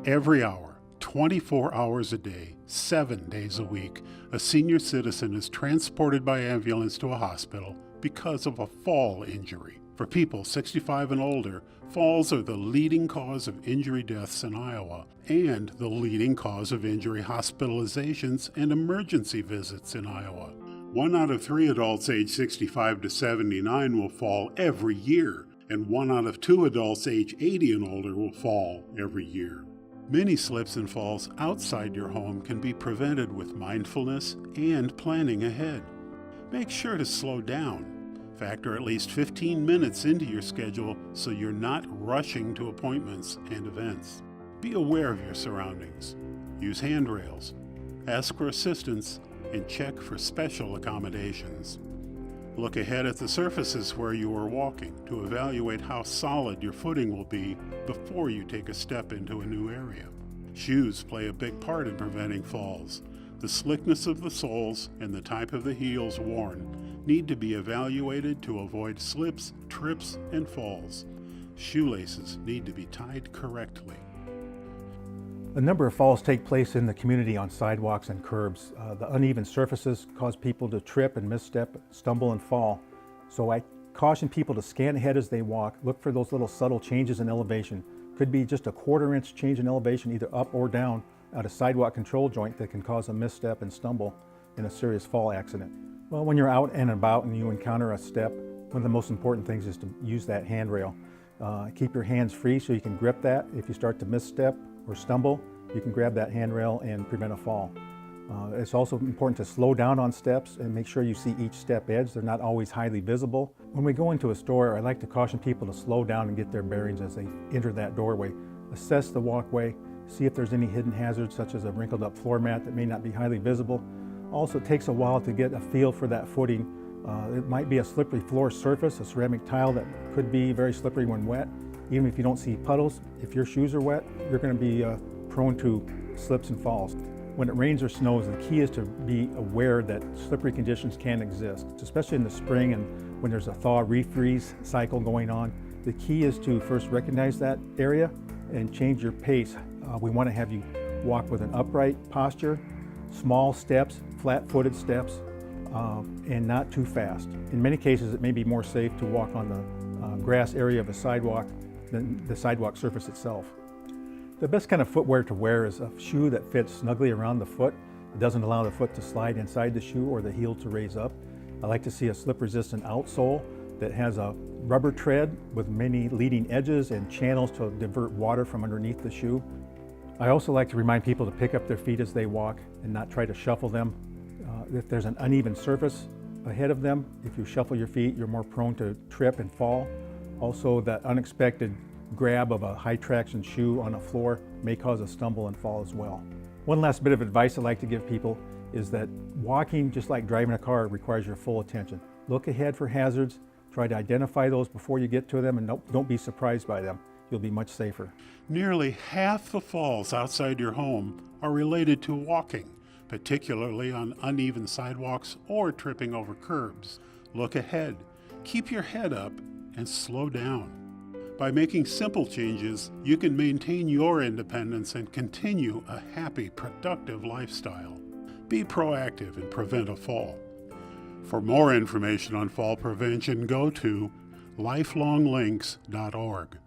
Every hour, 24 hours a day, 7 days a week, a senior citizen is transported by ambulance to a hospital because of a fall injury. For people 65 and older, falls are the leading cause of injury deaths in Iowa and the leading cause of injury hospitalizations and emergency visits in Iowa. 1 out of 3 adults age 65 to 79 will fall every year, and 1 out of 2 adults age 80 and older will fall every year. Many slips and falls outside your home can be prevented with mindfulness and planning ahead. Make sure to slow down. Factor at least 15 minutes into your schedule so you're not rushing to appointments and events. Be aware of your surroundings. Use handrails. Ask for assistance and check for special accommodations. Look ahead at the surfaces where you are walking to evaluate how solid your footing will be before you take a step into a new area. Shoes play a big part in preventing falls. The slickness of the soles and the type of the heels worn need to be evaluated to avoid slips, trips, and falls. Shoelaces need to be tied correctly. A number of falls take place in the community on sidewalks and curbs. The uneven surfaces cause people to trip and misstep, stumble and fall. So I caution people to scan ahead as they walk, look for those little subtle changes in elevation. Could be just a 1/4 inch change in elevation, either up or down, at a sidewalk control joint that can cause a misstep and stumble in a serious fall accident. Well, when you're out and about and you encounter a step, one of the most important things is to use that handrail. Keep your hands free so you can grip that. If you start to misstep or stumble, you can grab that handrail and prevent a fall. It's also important to slow down on steps and make sure you see each step edge. They're not always highly visible. When we go into a store, I like to caution people to slow down and get their bearings as they enter that doorway. Assess the walkway, see if there's any hidden hazards such as a wrinkled up floor mat that may not be highly visible. Also, it takes a while to get a feel for that footing. It might be a slippery floor surface, a ceramic tile that could be very slippery when wet. Even if you don't see puddles, if your shoes are wet, you're going to be prone to slips and falls. When it rains or snows, the key is to be aware that slippery conditions can exist, especially in the spring and when there's a thaw refreeze cycle going on. The key is to first recognize that area and change your pace. We want to have you walk with an upright posture, small steps, flat-footed steps, and not too fast. In many cases, it may be more safe to walk on the grass area of a sidewalk than the sidewalk surface itself. The best kind of footwear to wear is a shoe that fits snugly around the foot. It doesn't allow the foot to slide inside the shoe or the heel to raise up. I like to see a slip-resistant outsole that has a rubber tread with many leading edges and channels to divert water from underneath the shoe. I also like to remind people to pick up their feet as they walk and not try to shuffle them. If there's an uneven surface ahead of them, if you shuffle your feet, you're more prone to trip and fall. Also, that unexpected grab of a high traction shoe on a floor may cause a stumble and fall as well. One last bit of advice I like to give people is that walking, just like driving a car, requires your full attention. Look ahead for hazards, try to identify those before you get to them, and don't be surprised by them. You'll be much safer. Nearly half the falls outside your home are related to walking, particularly on uneven sidewalks or tripping over curbs. Look ahead, keep your head up, and slow down. By making simple changes, you can maintain your independence and continue a happy, productive lifestyle. Be proactive and prevent a fall. For more information on fall prevention, go to lifelonglinks.org.